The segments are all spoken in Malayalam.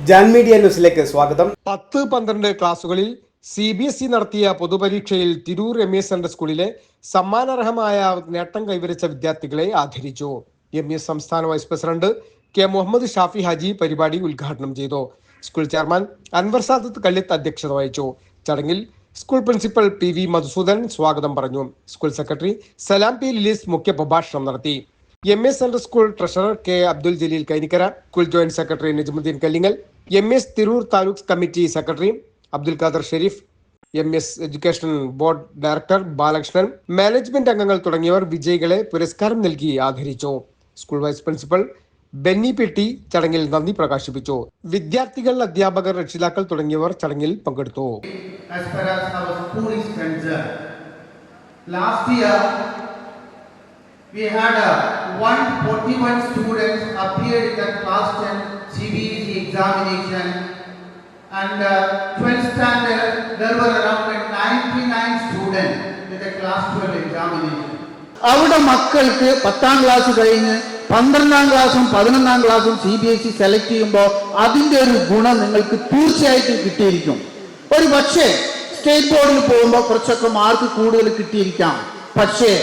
ജാൻ മീഡിയ ന്യൂസിലേക്ക് സ്വാഗതം. 10-12 ക്ലാസുകളിൽ CBSE നടത്തിയ പൊതുപരീക്ഷയിൽ തിരൂർ MES സെൻട്രൽ സ്കൂളിലെ സമ്മാനാർഹമായ നേട്ടം കൈവരിച്ച വിദ്യാർത്ഥികളെ ആദരിച്ചു. MES സംസ്ഥാന vice president K. Muhammad Shafi Haji പരിപാടി ഉദ്ഘാടനം ചെയ്തു. സ്കൂൾ ചെയർമാൻ അൻവർ സാദത്ത് കല്ലിത്ത് അധ്യക്ഷത വഹിച്ചു. ചടങ്ങിൽ സ്കൂൾ പ്രിൻസിപ്പൽ PV മധുസൂദൻ സ്വാഗതം പറഞ്ഞു. School secretary Salam P. ലിലീസ് മുഖ്യ പ്രഭാഷണം നടത്തി. MES central school treasurer K. Abdul Jaleel Kainikkara, school joint secretary Najmuddeen Kallingal, MES Tirur taluk committee secretary Abdul Khader Sherif, MES education board director Balakrishnan, management അംഗങ്ങൾ തുടങ്ങിയവർ വിജയികളെ പുരസ്കാരം നൽകി ആദരിച്ചു. സ്കൂൾ വൈസ് പ്രിൻസിപ്പൽ ബെന്നി പെട്ടി ചടങ്ങിൽ നന്ദി പ്രകാശിപ്പിച്ചു. വിദ്യാർത്ഥികൾ, അധ്യാപകർ, രക്ഷിതാക്കൾ തുടങ്ങിയവർ ചടങ്ങിൽ പങ്കെടുത്തു. We had 141 students appeared in the class 10 CBSE examination, and 12th standard there were around 99 students in the class 12 examination. അവിടെ മക്കൾക്ക് 10ാം ക്ലാസ് കഴിഞ്ഞ് 12ാം ക്ലാസും 11ാം ക്ലാസും CBSE സെലക്ട് ചെയ്യുമ്പോൾ അതിൻ്റെ ഒരു ഗുണം നിങ്ങൾക്ക് തീർച്ചയായിട്ടും കിട്ടിയിരിക്കും. ഒരു പക്ഷേ സ്റ്റേറ്റ് ബോർഡിൽ പോകുമ്പോൾ കുറച്ചൊക്കെ മാർക്ക് കൂടുതൽ കിട്ടിയിരിക്കാം. പക്ഷേ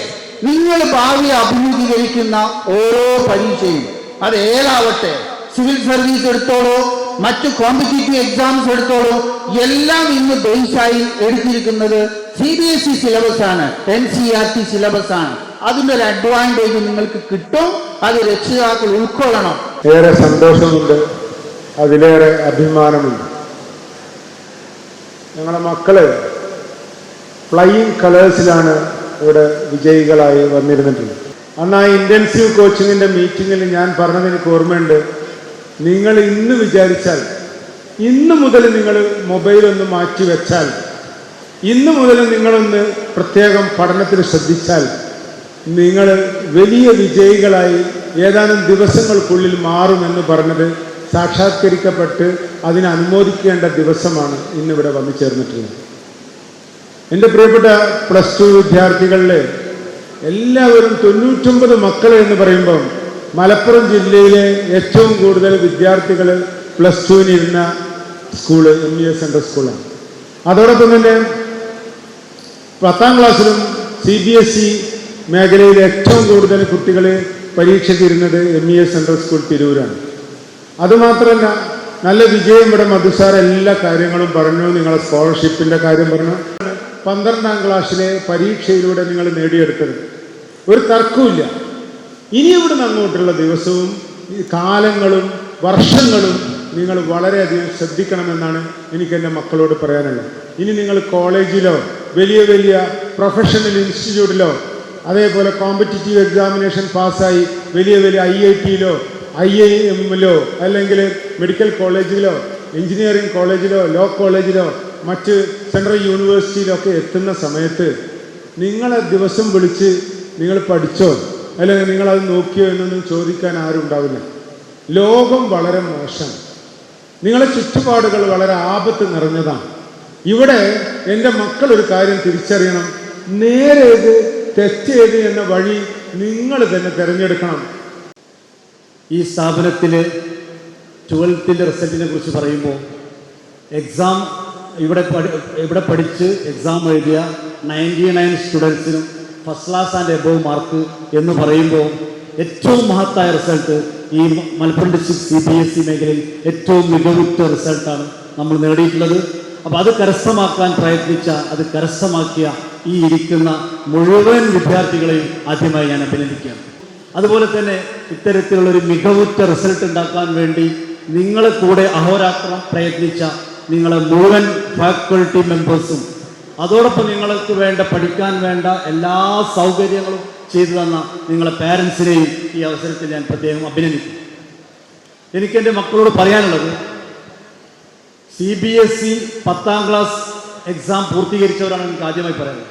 നിങ്ങൾ ഭാവി അഭിമുഖീകരിക്കുന്ന ഓരോ പരീക്ഷയും അത് ഏതാവട്ടെ, സിവിൽ സർവീസ് എടുത്തോളൂ, മറ്റു കോമ്പറ്റീറ്റീവ് എക്സാംസ് എടുത്തോളൂ, എല്ലാം ഇന്ന് ബേസായി എടുത്തിരിക്കുന്നത് CBSE സിലബസ് ആണ്, NCERT സിലബസ് ആണ്. അതിൻ്റെ ഒരു അഡ്വാൻറ്റേജ് നിങ്ങൾക്ക് കിട്ടും. അത് രക്ഷിതാക്കൾ ഉൾക്കൊള്ളണം. ഏറെ സന്തോഷമുണ്ട്, അതിലേറെ അഭിമാനമുണ്ട്. ഞങ്ങളുടെ മക്കള് ഫ്ലൈയിങ് കളേഴ്സിലാണ് ഇവിടെ വിജയികളായി വന്നിരുന്നിട്ടുള്ളത്. അന്ന് ആ ഇൻറ്റൻസീവ് കോച്ചിങ്ങിൻ്റെ മീറ്റിങ്ങിൽ ഞാൻ പറഞ്ഞത് എനിക്ക് ഓർമ്മയുണ്ട്. നിങ്ങൾ ഇന്ന് വിചാരിച്ചാൽ, ഇന്ന് മുതൽ നിങ്ങൾ മൊബൈലൊന്ന് മാറ്റി വെച്ചാൽ, ഇന്ന് മുതൽ നിങ്ങളൊന്ന് പ്രത്യേകം പഠനത്തിൽ ശ്രദ്ധിച്ചാൽ, നിങ്ങൾ വലിയ വിജയികളായി ഏതാനും ദിവസങ്ങൾക്കുള്ളിൽ മാറുമെന്ന് പറഞ്ഞത് സാക്ഷാത്കരിക്കപ്പെട്ട് അതിനെ അനുമോദിക്കേണ്ട ദിവസമാണ് ഇന്നിവിടെ വന്നു ചേർന്നിട്ടുള്ളത്. എൻ്റെ പ്രിയപ്പെട്ട +2 വിദ്യാർത്ഥികളിൽ എല്ലാവരും 99 മക്കൾ എന്ന് പറയുമ്പം മലപ്പുറം ജില്ലയിലെ ഏറ്റവും കൂടുതൽ വിദ്യാർത്ഥികൾ +2 ഇരുന്ന സ്കൂള് MES സെൻട്രൽ സ്കൂളാണ്. അതോടൊപ്പം തന്നെ 10ാം ക്ലാസ്സിലും CBSE മേഖലയിൽ ഏറ്റവും കൂടുതൽ കുട്ടികൾ പരീക്ഷയ്ക്ക് ഇരുന്നത് MES സെൻട്രൽ സ്കൂൾ തിരൂരാണ്. അതുമാത്രമല്ല, നല്ല വിജയം ഇവിടെ മധുസാർ എല്ലാ കാര്യങ്ങളും പറഞ്ഞു. നിങ്ങളെ സ്കോളർഷിപ്പിൻ്റെ കാര്യം പറഞ്ഞു. 12ാം ക്ലാസ്സിലെ പരീക്ഷയിലൂടെ നിങ്ങൾ നേടിയെടുത്തത് ഒരു തർക്കമില്ല. ഇനി ഇവിടുന്ന് അങ്ങോട്ടുള്ള ദിവസവും കാലങ്ങളും വർഷങ്ങളും നിങ്ങൾ വളരെയധികം ശ്രദ്ധിക്കണമെന്നാണ് എനിക്ക് എൻ്റെ മക്കളോട് പറയാനുള്ളത്. ഇനി നിങ്ങൾ കോളേജിലോ വലിയ വലിയ പ്രൊഫഷണൽ ഇൻസ്റ്റിറ്റ്യൂട്ടിലോ അതേപോലെ കോമ്പറ്റീറ്റീവ് എക്സാമിനേഷൻ പാസ്സായി വലിയ വലിയ IIT-ലോ IIM-ലോ അല്ലെങ്കിൽ മെഡിക്കൽ കോളേജിലോ എഞ്ചിനീയറിംഗ് കോളേജിലോ ലോ കോളേജിലോ മറ്റ് സെൻട്രൽ യൂണിവേഴ്സിറ്റിയിലൊക്കെ എത്തുന്ന സമയത്ത് നിങ്ങളെ ദിവസം വിളിച്ച് നിങ്ങൾ പഠിച്ചോ അല്ലെങ്കിൽ നിങ്ങളത് നോക്കിയോ എന്നൊന്നും ചോദിക്കാൻ ആരും ഉണ്ടാവില്ല. ലോകം വളരെ മോശം, നിങ്ങളെ ചുറ്റുപാടുകൾ വളരെ ആപത്ത് നിറഞ്ഞതാണ്. ഇവിടെ എൻ്റെ മക്കൾ ഒരു കാര്യം തിരിച്ചറിയണം, നേരേത് തെറ്റേത് എന്ന വഴി നിങ്ങൾ തന്നെ തിരഞ്ഞെടുക്കണം. ഈ സ്ഥാപനത്തിൽ 12th റിസൾട്ടിനെ കുറിച്ച് പറയുമ്പോൾ എക്സാം ഇവിടെ പഠിച്ച് എക്സാം എഴുതിയ 99 സ്റ്റുഡൻസിനും first class and above mark എന്ന് പറയുമ്പോൾ ഏറ്റവും മഹത്തായ റിസൾട്ട് ഈ മലപ്പുറം ഡിസ്ട്രിക്ട് CBSE മേഖലയിൽ ഏറ്റവും മികവുറ്റ റിസൾട്ടാണ് നമ്മൾ നേടിയിട്ടുള്ളത്. അപ്പോൾ അത് കരസ്ഥമാക്കാൻ പ്രയത്നിച്ച, അത് കരസ്ഥമാക്കിയ ഈ ഇരിക്കുന്ന മുഴുവൻ വിദ്യാർത്ഥികളെയും ആദ്യമായി ഞാൻ അഭിനന്ദിക്കുകയാണ്. അതുപോലെ തന്നെ ഇത്തരത്തിലുള്ളൊരു മികവുറ്റ റിസൾട്ട് ഉണ്ടാക്കാൻ വേണ്ടി നിങ്ങളെ കൂടെ അഹോരാത്രം പ്രയത്നിച്ച നിങ്ങളെ മുഴുവൻ ഫാക്കൾട്ടി മെമ്പേഴ്സും അതോടൊപ്പം നിങ്ങൾക്ക് വേണ്ട പഠിക്കാൻ വേണ്ട എല്ലാ സൗകര്യങ്ങളും ചെയ്തു തന്ന നിങ്ങളെ പാരൻസിനെയും ഈ അവസരത്തിൽ ഞാൻ പ്രത്യേകം അഭിനന്ദിക്കും. എനിക്കെൻ്റെ മക്കളോട് പറയാനുള്ളത്, CBSE 10ാം ക്ലാസ് എക്സാം പൂർത്തീകരിച്ചവരാണ് എനിക്ക് ആദ്യമായി പറയുന്നത്.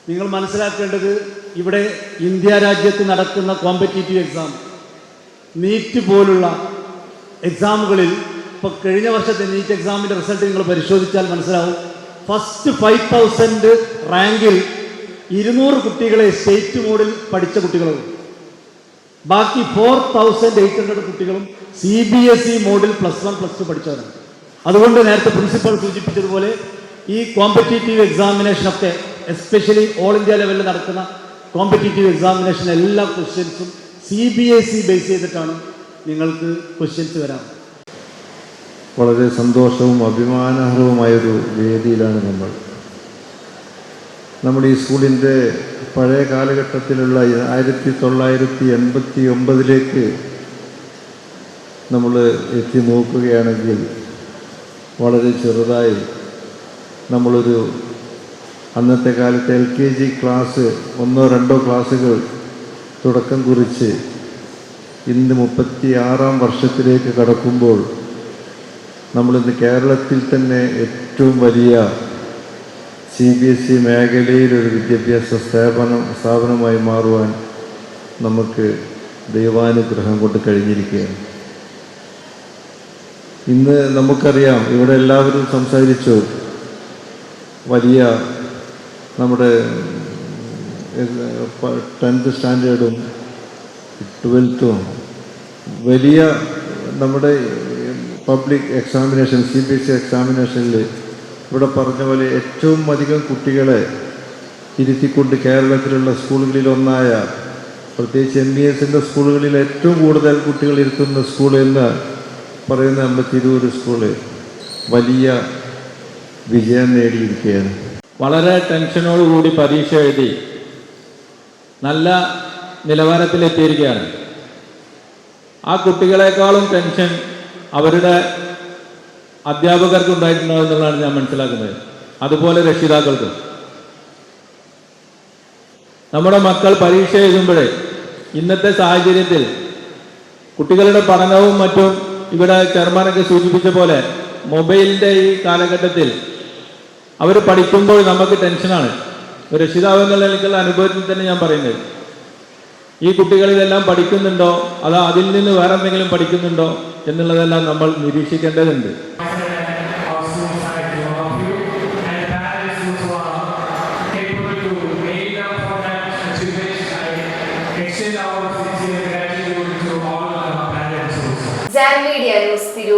നിങ്ങൾ മനസ്സിലാക്കേണ്ടത്, ഇവിടെ ഇന്ത്യ രാജ്യത്ത് നടക്കുന്ന കോമ്പറ്റീറ്റീവ് എക്സാം, നീറ്റ് പോലുള്ള എക്സാമുകളിൽ, ഇപ്പോൾ കഴിഞ്ഞ വർഷത്തെ നീറ്റ് എക്സാമിൻ്റെ റിസൾട്ട് നിങ്ങൾ പരിശോധിച്ചാൽ മനസ്സിലാവും, ഫസ്റ്റ് 5000 റാങ്കിൽ 200 കുട്ടികളെ സ്റ്റേറ്റ് മോഡിൽ പഠിച്ച കുട്ടികളുണ്ട്. ബാക്കി 4800 കുട്ടികളും CBSE മോഡിൽ +1 +2 പഠിച്ചവരാണ്. അതുകൊണ്ട് നേരത്തെ പ്രിൻസിപ്പൽ സൂചിപ്പിച്ചതുപോലെ ഈ കോമ്പറ്റീറ്റീവ് എക്സാമിനേഷനൊക്കെ എസ്പെഷ്യലി ഓൾ ഇന്ത്യ ലെവലിൽ നടക്കുന്ന കോമ്പറ്റീറ്റീവ് എക്സാമിനേഷൻ എല്ലാ ക്വസ്റ്റ്യൻസും CBSE ബേസ് ചെയ്തിട്ടാണ് നിങ്ങൾക്ക് ക്വസ്റ്റ്യൻസ് വരാം. വളരെ സന്തോഷവും അഭിമാനാർഹവുമായൊരു വേദിയിലാണ് നമ്മൾ ഈ സ്കൂളിൻ്റെ പഴയ കാലഘട്ടത്തിലുള്ള 1989 നമ്മൾ എത്തി നോക്കുകയാണെങ്കിൽ വളരെ ചെറുതായി നമ്മളൊരു അന്നത്തെ കാലത്ത് LKG ക്ലാസ് 1-2 ക്ലാസ്സുകൾ തുടക്കം കുറിച്ച് ഇന്ന് 36ാം വർഷത്തിലേക്ക് കടക്കുമ്പോൾ നമ്മളിന്ന് കേരളത്തിൽ തന്നെ ഏറ്റവും വലിയ CBSE മേഖലയിലൊരു വിദ്യാഭ്യാസ സ്ഥാപനമായി മാറുവാൻ നമുക്ക് ദൈവാനുഗ്രഹം കൊണ്ട് കഴിഞ്ഞിരിക്കുകയാണ്. ഇന്ന് നമുക്കറിയാം, ഇവിടെ എല്ലാവരും സംസാരിച്ചു, വലിയ നമ്മുടെ 10th സ്റ്റാൻഡേർഡും 12th വലിയ നമ്മുടെ പബ്ലിക് എക്സാമിനേഷൻ CBSE എക്സാമിനേഷനിൽ ഇവിടെ പറഞ്ഞ പോലെ ഏറ്റവും അധികം കുട്ടികളെ ഇരുത്തിക്കൊണ്ട് കേരളത്തിലുള്ള സ്കൂളുകളിലൊന്നായ പ്രത്യേകിച്ച് MESൻ്റെ സ്കൂളുകളിൽ ഏറ്റവും കൂടുതൽ കുട്ടികൾ ഇരുത്തുന്ന സ്കൂൾ എന്ന് പറയുന്ന നമ്മുടെ തിരൂർ സ്കൂള് വലിയ വിജയം നേടിയിരിക്കുകയാണ്. വളരെ ടെൻഷനോടുകൂടി പരീക്ഷ എഴുതി നല്ല നിലവാരത്തിലെത്തിയിരിക്കുകയാണ്. ആ കുട്ടികളെക്കാളും ടെൻഷൻ അവരുടെ അധ്യാപകർക്ക് ഉണ്ടായിട്ടുണ്ടാകുമെന്നുള്ളതാണ് ഞാൻ മനസ്സിലാക്കുന്നത്. അതുപോലെ രക്ഷിതാക്കൾക്കും. നമ്മുടെ മക്കൾ പരീക്ഷ എഴുതുമ്പോഴേ ഇന്നത്തെ സാഹചര്യത്തിൽ കുട്ടികളുടെ പഠനവും മറ്റും ഇവിടെ ചെയർമാനൊക്കെ സൂചിപ്പിച്ച പോലെ മൊബൈലിൻ്റെ ഈ കാലഘട്ടത്തിൽ അവർ പഠിക്കുമ്പോൾ നമുക്ക് ടെൻഷനാണ്. ഒരു രക്ഷിതാവ് എന്നുള്ള എനിക്കുള്ള അനുഭവത്തിൽ തന്നെ ഞാൻ പറയുന്നത്, ഈ കുട്ടികൾ ഇതെല്ലാം പഠിക്കുന്നുണ്ടോ അതോ അതിൽ നിന്ന് വേറെ എന്തെങ്കിലും പഠിക്കുന്നുണ്ടോ എന്നുള്ളതെല്ലാം നമ്മൾ നിരീക്ഷിക്കേണ്ടതുണ്ട്. Zan Media News, Thiru.